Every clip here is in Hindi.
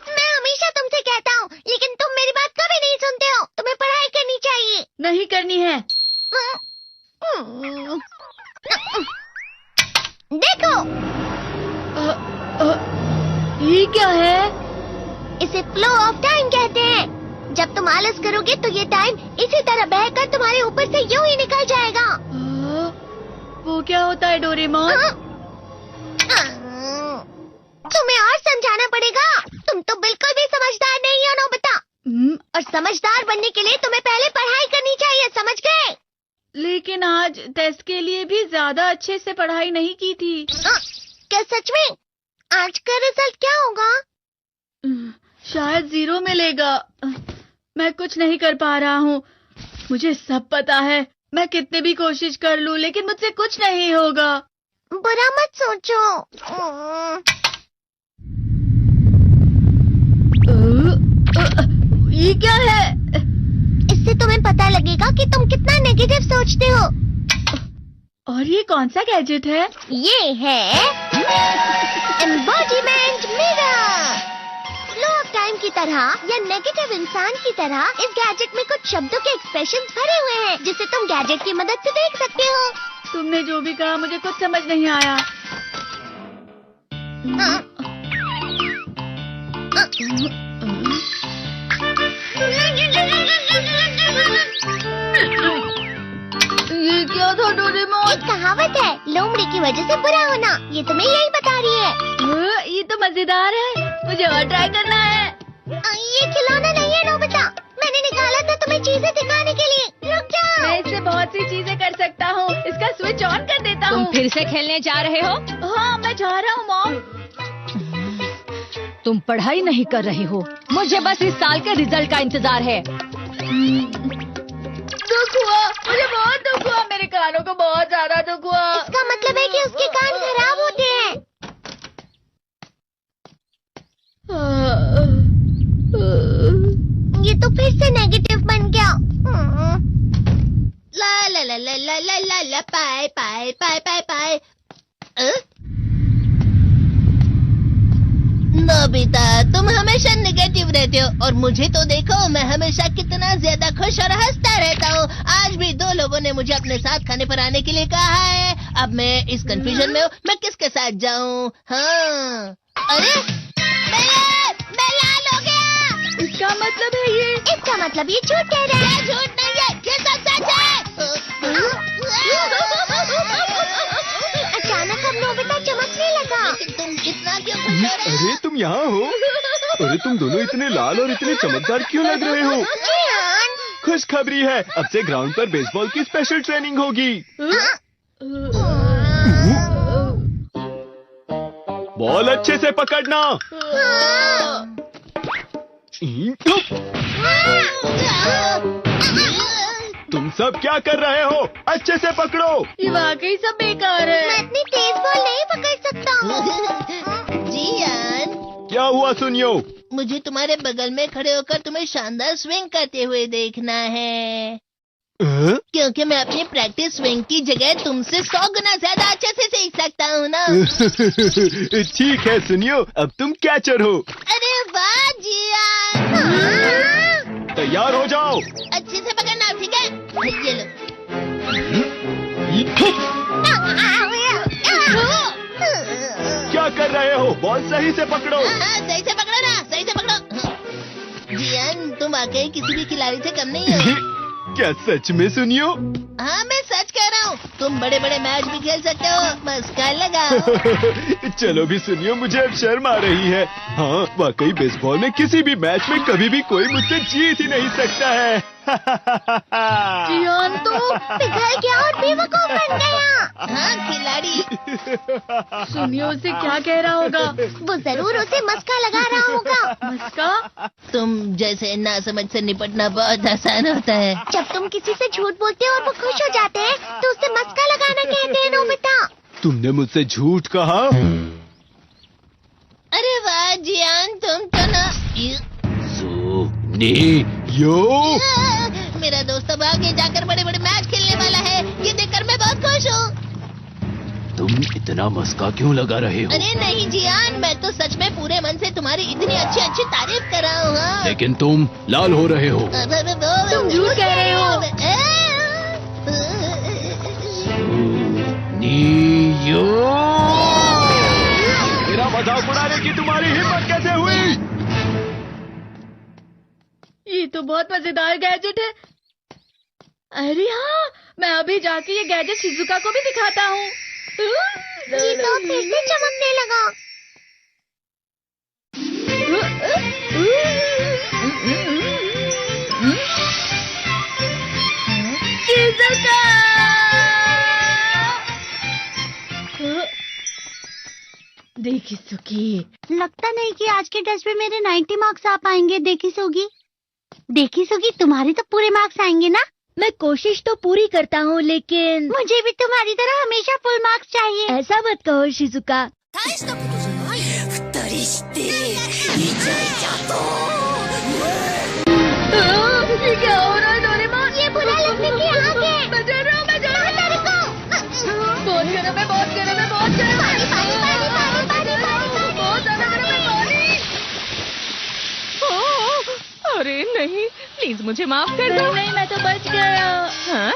मैं हमेशा तुमसे कहता हूँ, लेकिन तुम मेरी बात कभी नहीं सुनते हो। तुम्हें पढ़ाई करनी चाहिए। नहीं करनी है। देखो, ये क्या है? इसे फ्लो ऑफ टाइम कहते हैं। जब तुम आलस करोगे तो ये टाइम इसी तरह बहकर तुम्हारे ऊपर से यूं ही निकल जाएगा। वो क्या होता है डोरेमोन? तुम्हें और समझाना पड़ेगा। तुम तो बिल्कुल भी समझदार नहीं हो नोबिता। और समझदार बनने के लिए तुम्हें पहले पढ़ाई करनी चाहिए, समझ गए? लेकिन आज टेस्ट के लिए भी ज्यादा अच्छे से पढ़ाई नहीं की थी। क्या सच में? आज का रिजल्ट क्या होगा? शायद 0 मिलेगा। मैं कुछ नहीं कर पा रहा हूँ। मुझे सब पता है। मैं कितने भी कोशिश कर लूँ, लेकिन मुझसे कुछ नहीं होगा। बुरा मत सोचो। ये क्या है? इससे तुम्हें पता लगेगा कि तुम कितना नेगेटिव सोचते हो। और ये कौन सा गैजेट है? ये है embodiment mirror. Flow of time की तरह या नेगेटिव इंसान की तरह इस गैजेट में कुछ शब्दों के एक्सप्रेशंस भरे हुए हैं, जिसे तुम गैजेट की मदद से देख सकते हो। तुमने जो भी कहा मुझे कुछ समझ नहीं आया। ये क्या था डोरेमोन? एक कहावत है, लोमड़ी की वजह से बुरा होना। ये तुम्हें यही बता रही है। ये तो मजेदार है। मुझे और ट्राई करना है। ये खिलौना नहीं है नोबिता। मैंने निकाला था तुम्हें चीजें दिखाने के लिए। रुक जाओ। मैं इससे बहुत सी चीजें कर सकता हूँ। इसका स्विच ऑन कर देता हूँ। तुम फिर से खेलने जा रहे हो? हाँ, मैं जा रहा हूँ मॉम। तुम पढ़ाई नहीं कर रही हो। मुझे बस इस साल के रिजल्ट का इंतजार है। दुख हुआ, मुझे बहुत दुख हुआ। मेरे कानों को बहुत ज्यादा दुख हुआ। इसका मतलब है कि उसके कान खराब होते हैं। ये तो फिर से नेगेटिव बन गया। ला ला ला ला ला ला ला ला पाए पाए पाए पाए पाए। नोबिता, तुम हमेशा नेगेटिव रहते हो और मुझे तो देखो, मैं हमेशा कितना ज्यादा खुश और हंसता रहता हूँ। आज भी 2 लोगों ने मुझे अपने साथ खाने पर आने के लिए कहा है। अब मैं इस कंफ्यूजन में हूँ, मैं किसके साथ जाऊँ? हाँ, अरे मैं लाल हो गया। इसका मतलब है ये? इसका मतलब ये झूठ कह रहा है। झूठ नहीं है, ये सब सच है। अचानक अब नोबिता चमकने लगा। तुम इतना क्यों खुश हो रहे हो? अरे तुम यहाँ हो? अरे तुम दोनों इतने लाल और इतने चमकदार क्यों लग रहे हो? खुशखबरी है, अब से ग्राउंड पर बेसबॉल की स्पेशल ट्रेनिंग होगी। बॉल अच्छे से पकड़ना। तुम सब क्या कर रहे हो? अच्छे से पकड़ो। ये वाकई सब बेकार है। मैं इतनी तेज बॉल नहीं पकड़ सकता हूँ। जियान, क्या हुआ सुनियो? मुझे तुम्हारे बगल में खड़े होकर तुम्हें शानदार स्विंग करते हुए देखना है। क्योंकि मैं अपनी प्रैक्टिस स्विंग की जगह तुमसे 100 गुना ज्यादा अच्छे से सीख सकता हूँ ना। ठीक है सुनियो, अब तुम कैचर हो। अरे वाह जियान। तैयार हो जाओ। अच्छे से पकड़ना, ठीक है? ये लो। क्या कर रहे हो? बॉल सही से पकड़ो। सही से पकड़ो ना, सही से पकड़ो। जियान, तुम वाकई किसी भी खिलाड़ी से कम नहीं हो। क्या सच में सुनियो? हाँ, मैं सच कह रहा हूँ। तुम बड़े बड़े मैच भी खेल सकते हो, बस कर लगाओ। चलो भी सुनियो, मुझे अब शर्म आ रही है। हाँ, वाकई बेसबॉल में किसी भी मैच में कभी भी कोई मुझसे जीत ही नहीं सकता है। जियान तो पिघल गया और बेवकूफ बन गया। हाँ, खिलाड़ी। सुनियो उसे क्या कह रहा होगा? वो जरूर उसे मस्का लगा रहा होगा। मस्का? तुम जैसे नासमझ से निपटना बहुत आसान होता है। जब तुम किसी से झूठ बोलते हो और वो खुश हो जाते हैं, तो उसे मस्का लगाना कहते हैं नोबिता। तुमने मुझसे झूठ कहा? अरे वाह जियान, तुम तो ना। यो, मेरा दोस्त अब आगे जाकर बड़े बड़े मैच खेलने वाला है। ये देखकर मैं बहुत खुश हूँ। तुम इतना मस्का क्यों लगा रहे हो? अरे नहीं जियान, मैं तो सच में पूरे मन से तुम्हारी इतनी अच्छी अच्छी तारीफ कर रहा हूँ। हाँ। लेकिन तुम लाल हो रहे हो। तुम झूठ कह रहे हो। नीयो, मेरा मजाक उड़ाने की तुम्हारी हिम्मत कैसे हुई? ये तो बहुत मजेदार गैजेट है। अरे हाँ, मैं अभी जाके ये गैजेट शिजुका को भी दिखाता हूँ। ये तो फिर से चमकने लगा। शिजुका! देखिसुकी, लगता नहीं कि आज के टेस्ट में मेरे 90 मार्क्स आ पाएंगे। देखिसुगी, तुम्हारे तो पूरे मार्क्स आएंगे ना? मैं कोशिश तो पूरी करता हूँ, लेकिन मुझे भी तुम्हारी तरह हमेशा फुल मार्क्स चाहिए। ऐसा मत कहो शिजुका। ये क्या हो रहा है डोरेमोन? ये बुरा लगने की आग है। मैं डर रहा हूँ, मैं डर रहा हूँ। बहुत गरम है, बहुत गरम है, बहुत गरम है। बहुत ज्यादा गरम है पानी। अरे नहीं, प्लीज मुझे माफ कर दो। नहीं, मैं तो बच गया। हाँ?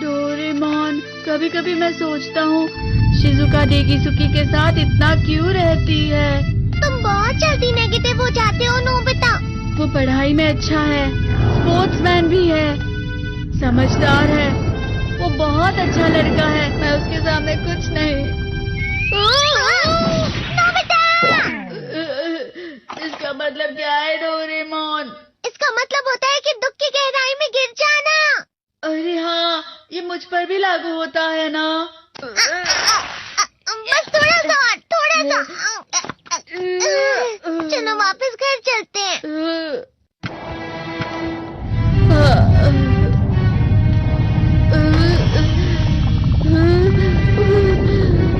डोरेमोन, कभी कभी मैं सोचता हूँ शिजुका डेकिसुकी के साथ इतना क्यों रहती है। तुम बहुत जल्दी नेगेटिव हो जाते हो नोबिता। वो पढ़ाई में अच्छा है, स्पोर्ट्समैन भी है, समझदार है, वो बहुत अच्छा लड़का है। मैं उसके सामने कुछ नहीं। इसका मतलब क्या है डोरेमोन? इसका मतलब होता है कि दुख की गहराई में गिर जाना। अरे हाँ, ये मुझ पर भी लागू होता है ना। बस थोड़ा सा। चलो वापस घर चलते हैं।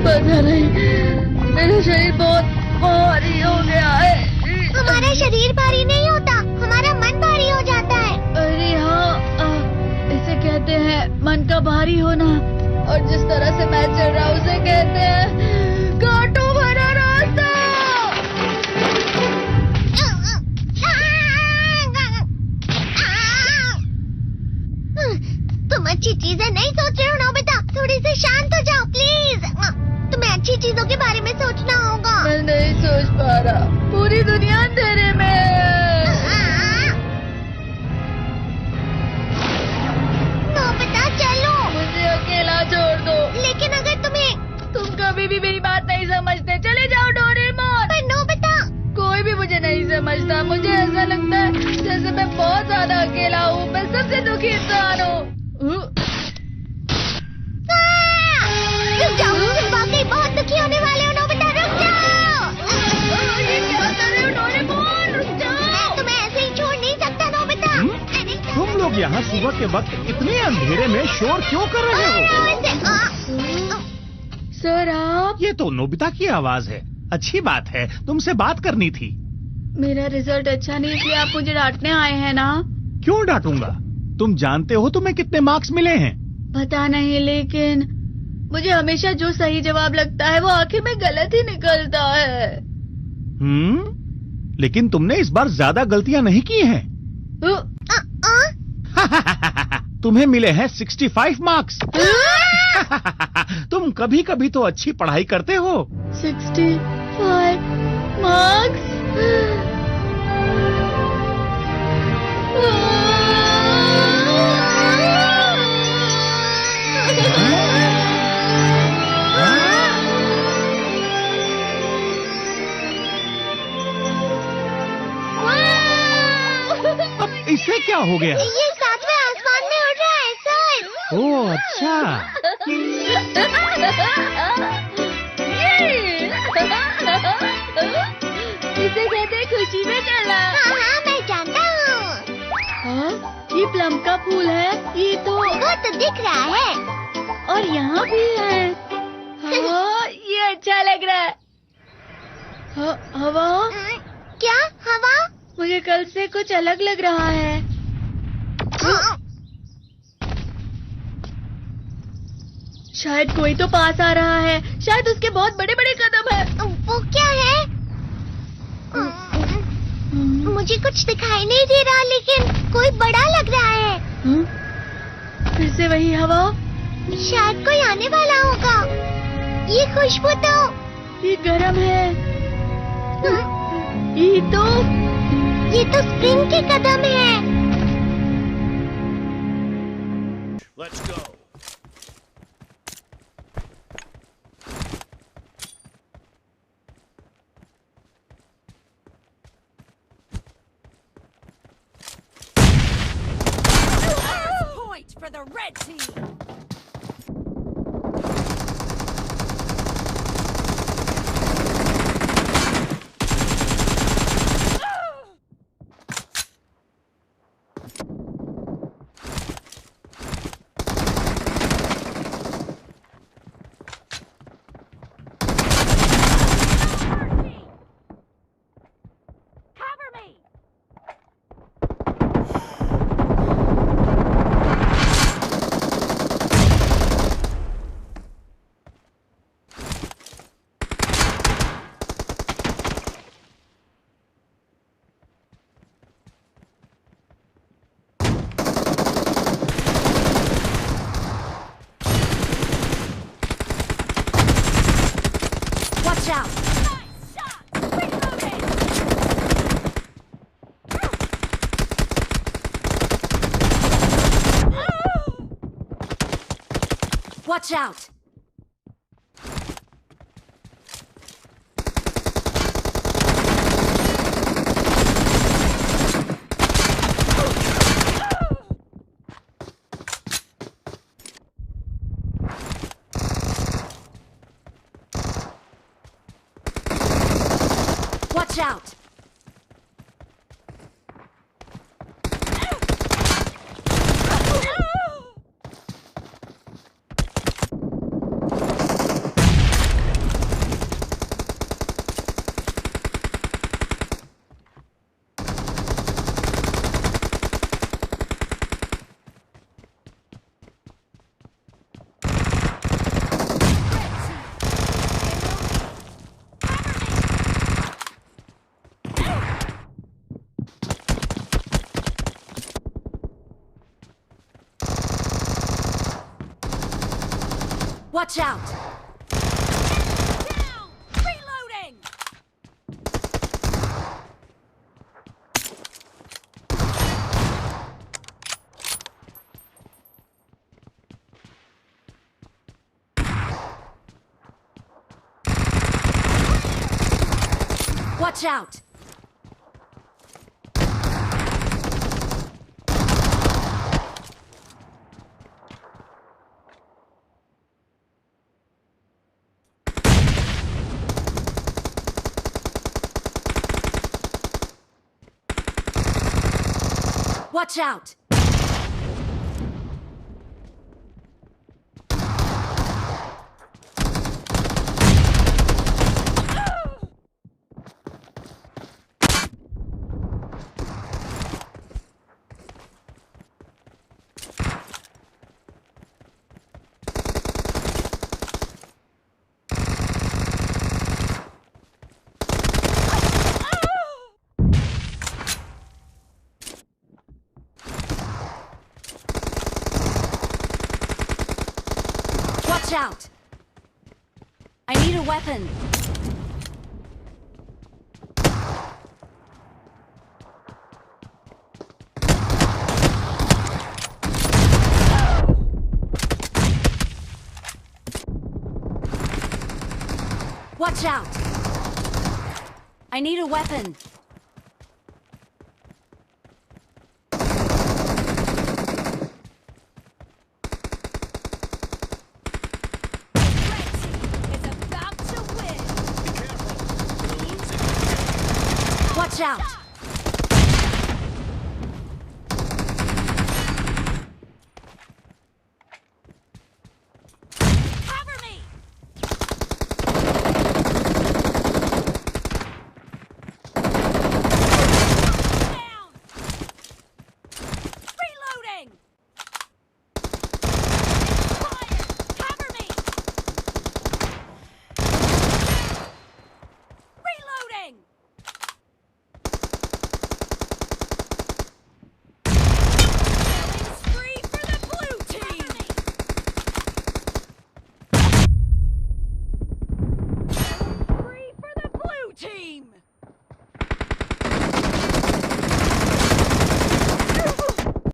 पता नहीं, मेरा शरीर बहुत भारी हो गया है। हमारा शरीर भारी नहीं होता, हमारा मन भारी हो जाता है। अरे हाँ, इसे कहते हैं मन का भारी होना। और जिस तरह से मैं चल रहा हूँ उसे कहते हैं कांटों भरा रास्ता। तुम अच्छी चीजें नहीं सोच रहे हो नोबिता, थोड़ी सी शांत हो जाओ प्लीज। तुम्हें अच्छी चीजों के बारे में सोचना होगा। मैं नहीं सोच पा रहा, पूरी दुनिया अंधेरे में है। नोबिता चलो। मुझे अकेला छोड़ दो। लेकिन अगर तुम कभी भी मेरी बात नहीं समझते, चले जाओ डोरेमोन। पर नोबिता, कोई भी मुझे नहीं समझता। मुझे ऐसा लगता है जैसे मैं बहुत ज्यादा अकेला हूँ, मैं सबसे दुखी इंसान हूँ। रुक जाओ, तुम वाकई बहुत दुखी होने वाले हो नोबिता, रुक जाओ। ये क्या कर रहे हो डोरेमोन? रुक जाओ। मैं तुम्हें ऐसे ही छोड़ नहीं सकता नोबिता। अरे तुम लोग यहाँ सुबह के वक्त इतने अंधेरे में शोर क्यों कर रहे हो? सर आप? ये तो नोबिता की आवाज है। अच्छी बात है, तुमसे बात करनी थी। मेरा रिजल्ट अच्छा नहीं, इसलिए आप मुझे डांटने आए हैं ना? क्यों डांटूंगा? तुम जानते हो तुम्हें कितने मार्क्स मिले हैं? पता नहीं, लेकिन मुझे हमेशा जो सही जवाब लगता है वो आखिर में गलत ही निकलता है। लेकिन तुमने इस बार ज्यादा गलतियां नहीं की हैं। तुम्हें मिले हैं 65 मार्क्स। तुम कभी कभी तो अच्छी पढ़ाई करते हो। 65 मार्क्स? अब इससे क्या हो गया? ये सातवें आसमान में उड़ रहा है सर। ओह अच्छा। इसे कहते हैं खुशी में चला। हाँ, मैं जानता हूँ। हाँ, ये प्लम का फूल है। ये तो वो तो दिख रहा है। और यहाँ भी है। हाँ, ये अच्छा लग रहा है। हवा? क्या हवा? मुझे कल से कुछ अलग लग रहा है। शायद कोई तो पास आ रहा है। शायद उसके बहुत बड़े बड़े कदम है। वो क्या है? मुझे कुछ दिखाई नहीं दे रहा, लेकिन कोई बड़ा लग रहा है। फिर से वही हवा। शायद कोई आने वाला होगा। ये खुशबू तो ये गरम है। ये तो स्प्रिंग के कदम है। Let's go. Point for the red team. Watch out! Nice shot! Reloading! Watch out! Watch out! Watch out! Down! Reloading! Watch out! Watch out! Watch out! I need a weapon. Watch out! I need a weapon. Watch out!